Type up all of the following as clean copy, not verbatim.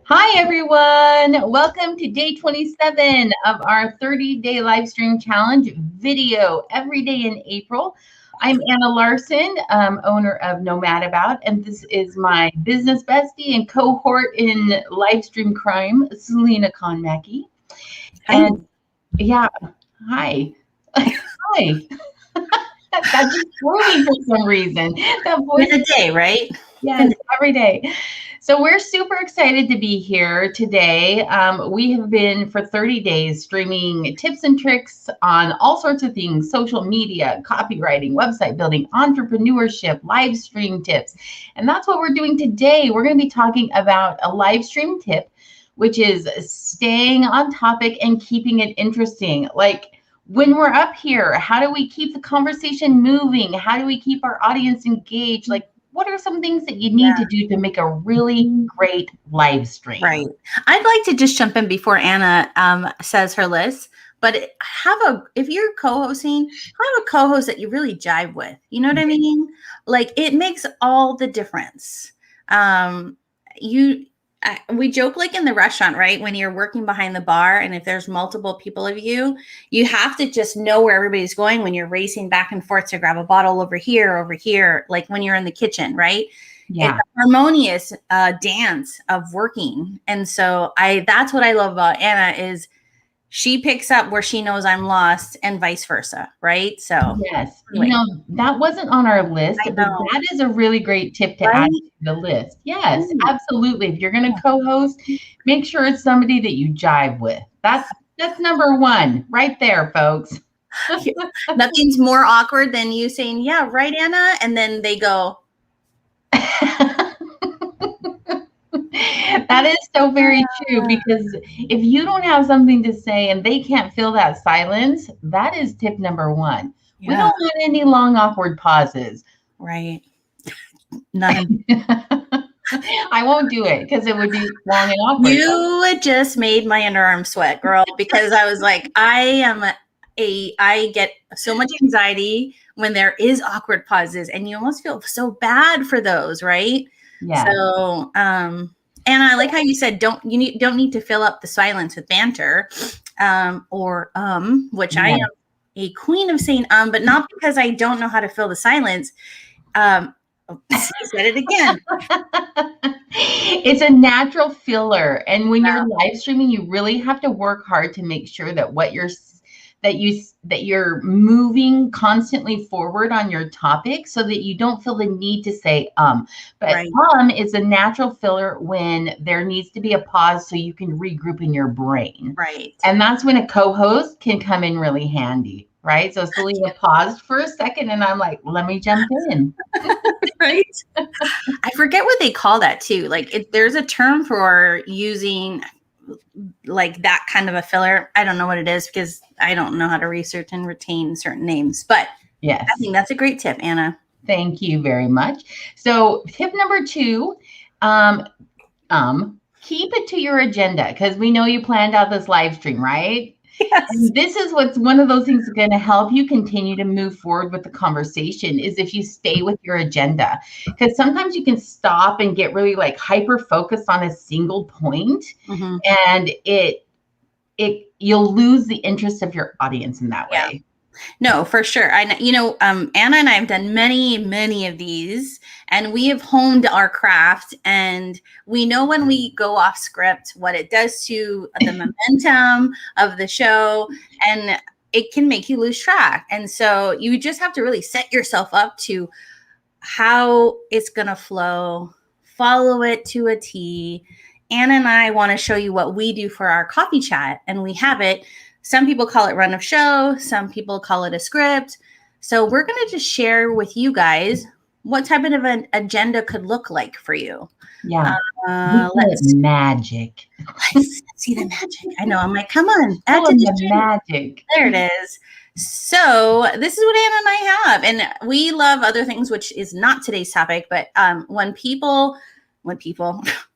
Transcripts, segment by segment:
Hi, everyone. Welcome to day 27 of our 30-day live stream challenge video every day in April. I'm Anna Larson, owner of Nomad About, and this is my business bestie and cohort in live stream crime, Selena Conmackey. And yeah, hi. Hi. That just threw me for some reason. That voice. In a day, right? Yes, every day. So we're super excited to be here today. We have been for 30 days streaming tips and tricks on all sorts of things: social media, copywriting, website building, entrepreneurship, live stream tips. And that's what we're doing today. We're going to be talking about a live stream tip, which is staying on topic and keeping it interesting. Like, when we're up here, how do we keep the conversation moving? How do we keep our audience engaged? Like, what are some things that you need to do to make a really great live stream? Right. I'd like to just jump in before Anna says her list, but if you're co-hosting, have a co-host that you really jive with. You know what I mean? Like, it makes all the difference. We joke like in the restaurant, right? When you're working behind the bar and if there's multiple people of you, you have to just know where everybody's going when you're racing back and forth to grab a bottle over here, like when you're in the kitchen, right? Yeah. It's a harmonious dance of working. And so that's what I love about Anna is she picks up where she knows I'm lost and vice versa, right? So Yes. anyway. You know, that wasn't on our list, but that is a really great tip to add to the list. Yes, absolutely. If you're going to co-host, make sure it's somebody that you jive with. That's number one right there, folks. Nothing's more awkward than you saying, yeah, right, Anna? And then they go, that is so very true, because if you don't have something to say and they can't fill that silence, that is tip number one. Yeah. We don't want any long, awkward pauses. Right. None. I won't do it because it would be long and awkward. You just made my underarm sweat, girl, because I was like, I get so much anxiety when there is awkward pauses, and you almost feel so bad for those, right? Yeah. So, and I like how you said don't need to fill up the silence with banter, which I am a queen of saying but not because I don't know how to fill the silence. I said it again. It's a natural filler, and when you're live streaming, you really have to work hard to make sure that you're moving constantly forward on your topic, so that you don't feel the need to say But is a natural filler when there needs to be a pause so you can regroup in your brain. Right. And that's when a co-host can come in really handy. Right. So Selena paused for a second and I'm like, let me jump in. Right. I forget what they call that too. Like there's a term for using like that kind of a filler. I don't know what it is because I don't know how to research and retain certain names, but yes, I think that's a great tip, Anna. Thank you very much. So tip number 2, keep it to your agenda, because we know you planned out this live stream, right? Yes. And this is what's one of those things that's going to help you continue to move forward with the conversation, is if you stay with your agenda. Because sometimes you can stop and get really like hyper focused on a single point, and you'll lose the interest of your audience in that way. No, for sure. Anna and I have done many of these, and we have honed our craft, and we know when we go off script what it does to the momentum of the show, and it can make you lose track. And so you just have to really set yourself up to how it's going to flow, follow it to a T. Anna and I want to show you what we do for our coffee chat, and we have it. Some people call it run of show. Some people call it a script. So we're going to just share with you guys what type of an agenda could look like for you. Yeah. Let's magic. Let's see the magic. I know. I'm like, come on. Add to the magic. There it is. So this is what Anna and I have. And we love other things, which is not today's topic. But when people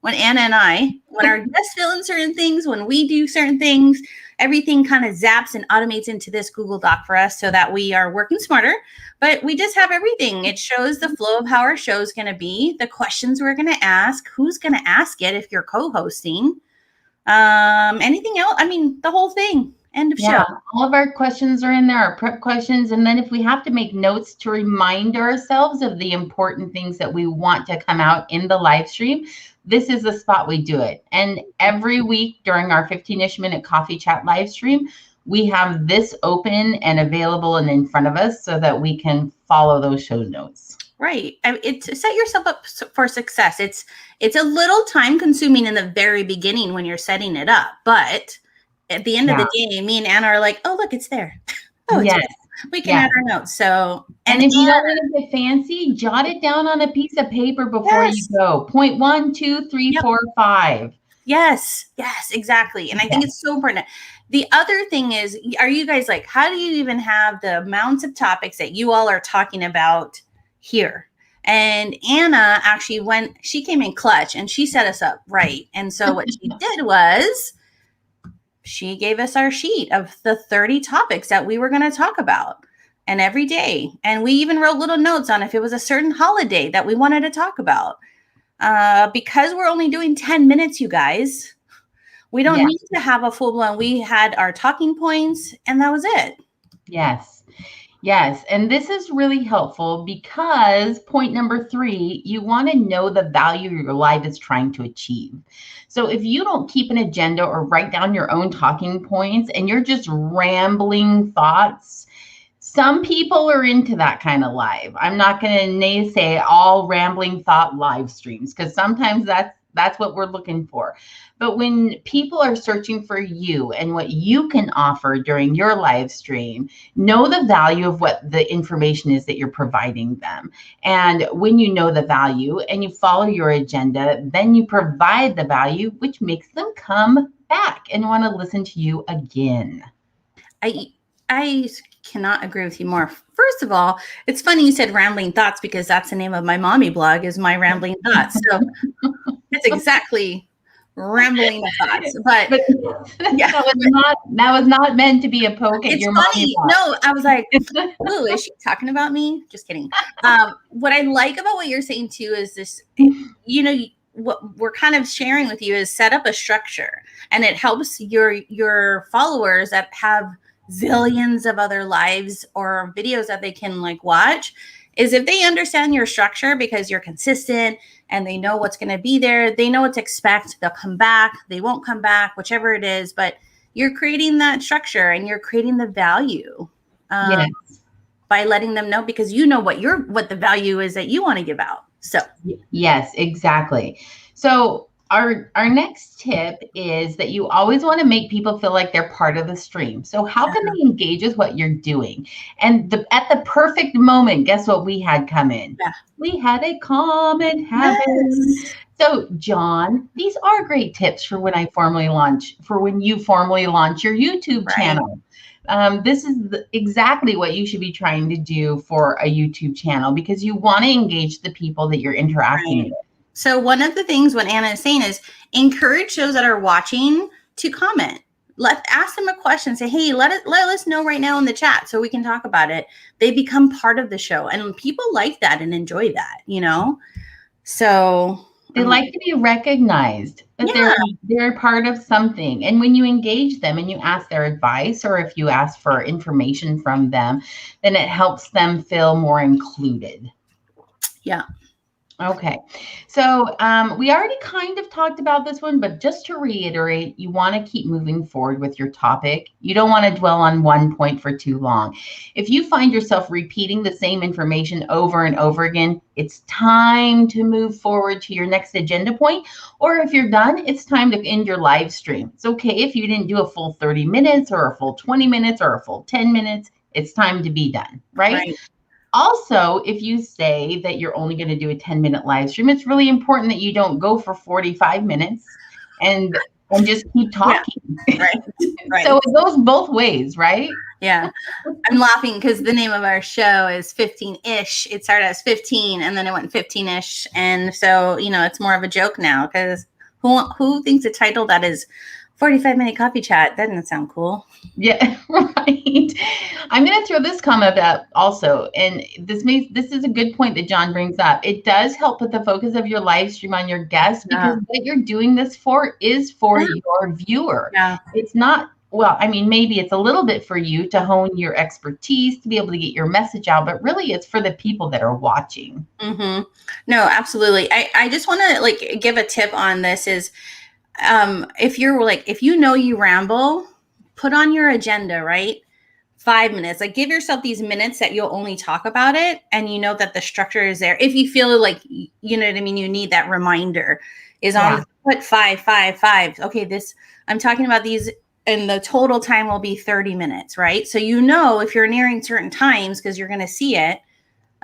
when when our guests fill in certain things, when we do certain things, everything kind of zaps and automates into this Google Doc for us so that we are working smarter. But we just have everything. It shows the flow of how our show is going to be, the questions we're going to ask, who's going to ask it if you're co-hosting, anything else. I mean, the whole thing. End of show. All of our questions are in there, our prep questions. And then if we have to make notes to remind ourselves of the important things that we want to come out in the live stream, this is the spot we do it. And every week during our 15-ish minute coffee chat live stream, we have this open and available and in front of us so that we can follow those show notes. Right. It's set yourself up for success. It's a little time consuming in the very beginning when you're setting it up, but at the end of the day, me and Anna are like, oh, look, it's there. Oh, it's there. We can add our notes. So, and if you don't want to get fancy, jot it down on a piece of paper before you go. Point 1, 2, 3, 4, 5. Yes, exactly. And I think it's so important. The other thing is, are you guys like, how do you even have the amounts of topics that you all are talking about here? And Anna actually she came in clutch and she set us up right. And so what she did was, she gave us our sheet of the 30 topics that we were going to talk about and every day. And we even wrote little notes on if it was a certain holiday that we wanted to talk about. Because we're only doing 10 minutes, you guys, we don't need to have a full blown. We had our talking points and that was it. Yes. And this is really helpful because point number 3, you want to know the value your live is trying to achieve. So if you don't keep an agenda or write down your own talking points and you're just rambling thoughts, some people are into that kind of live. I'm not going to naysay all rambling thought live streams because sometimes that's what we're looking for. But when people are searching for you and what you can offer during your live stream, know the value of what the information is that you're providing them. And when you know the value and you follow your agenda, then you provide the value, which makes them come back and want to listen to you again. I cannot agree with you more. First of all, it's funny you said rambling thoughts because that's the name of my mommy blog is My Rambling Thoughts. So it's exactly rambling thoughts. But that was not meant to be a poke at your mommy. No, I was like, oh, is she talking about me? Just kidding. What I like about what you're saying too is this, what we're kind of sharing with you is set up a structure and it helps your followers that have zillions of other lives or videos that they can like watch is if they understand your structure because you're consistent and they know what's going to be there, they know what to expect, they'll come back, they won't come back, whichever it is, but you're creating that structure and you're creating the value by letting them know because you know what the value is that you want to give out. So yes, exactly. So our next tip is that you always want to make people feel like they're part of the stream. So how can they engage with what you're doing? And at the perfect moment, guess what we had come in? Yeah. We had a comment happen. Yes. So John, these are great tips for when you formally launch your YouTube channel. This is exactly what you should be trying to do for a YouTube channel because you want to engage the people that you're interacting with. So one of the things what Anna is saying is encourage those that are watching to comment. Ask them a question. Say, hey, let us know right now in the chat so we can talk about it. They become part of the show. And people like that and enjoy that, So they like to be recognized that they're part of something. And when you engage them and you ask their advice or if you ask for information from them, then it helps them feel more included. Yeah. Okay, so we already kind of talked about this one, but just to reiterate, you want to keep moving forward with your topic. You don't want to dwell on one point for too long. If you find yourself repeating the same information over and over again, it's time to move forward to your next agenda point. Or if you're done, it's time to end your live stream. It's okay if you didn't do a full 30 minutes or a full 20 minutes or a full 10 minutes. It's time to be done, right? Also, if you say that you're only going to do a 10-minute live stream, it's really important that you don't go for 45 minutes and just keep talking. Yeah. Right. So it goes both ways, right? Yeah. I'm laughing because the name of our show is 15-ish. It started as 15 and then it went 15-ish. And so, it's more of a joke now because Who thinks a title that is 45-minute coffee chat? That doesn't sound cool. Yeah, right. I'm going to throw this comment up also, and this is a good point that John brings up. It does help put the focus of your live stream on your guests, because what you're doing this for is for your viewer. Yeah. It's not, well, I mean, maybe it's a little bit for you to hone your expertise, to be able to get your message out, but really it's for the people that are watching. Mm-hmm. No, absolutely. I just want to like give a tip on this is, if you're like, if you know you ramble, put on your agenda, right? 5 minutes, like give yourself these minutes that you'll only talk about it. And you know that the structure is there. If you feel like, you know what I mean? You need that reminder is on, put 5, 5, 5. Okay. I'm talking about these, and the total time will be 30 minutes, right? So, you know, if you're nearing certain times, because you're going to see it,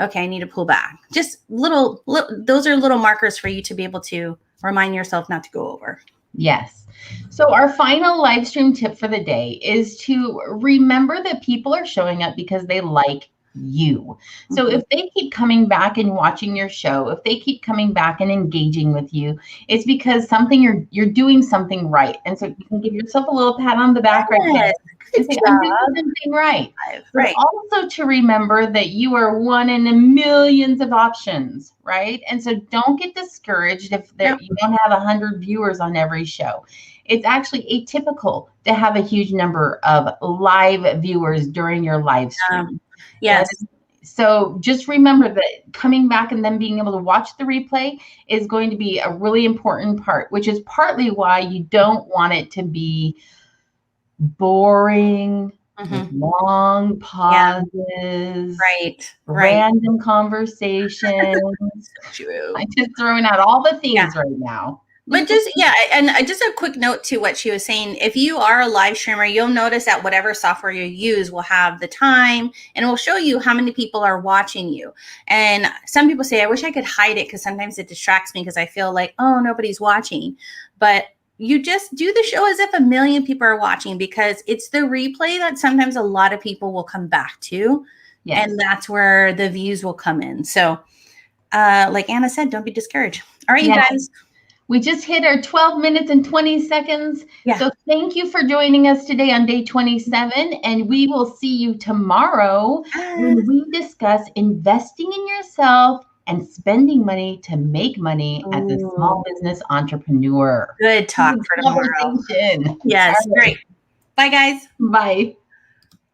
okay, I need to pull back. Just little, those are little markers for you to be able to remind yourself not to go over. Yes. So our final live stream tip for the day is to remember that people are showing up because they like you. So if they keep coming back and watching your show, if they keep coming back and engaging with you, it's because you're doing something right. And so you can give yourself a little pat on the back right there. I'm doing something right. But also to remember that you are one in a millions of options, right? And so don't get discouraged if you don't have 100 viewers on every show. It's actually atypical to have a huge number of live viewers during your live stream. Yes. So just remember that coming back and then being able to watch the replay is going to be a really important part, which is partly why you don't want it to be boring, with long pauses, random conversations. I'm just throwing out all the things right now. But just, and just a quick note to what she was saying. If you are a live streamer, you'll notice that whatever software you use will have the time, and it will show you how many people are watching you. And some people say, I wish I could hide it, because sometimes it distracts me because I feel like, oh, nobody's watching. But you just do the show as if 1 million people are watching, because it's the replay that sometimes a lot of people will come back to. Yes. And that's where the views will come in. So like Anna said, don't be discouraged. All right, you guys. We just hit our 12 minutes and 20 seconds. So thank you for joining us today on day 27. And we will see you tomorrow when we discuss investing in yourself and spending money to make money as a small business entrepreneur. Good talk for tomorrow. Yes, great. Bye, guys. Bye.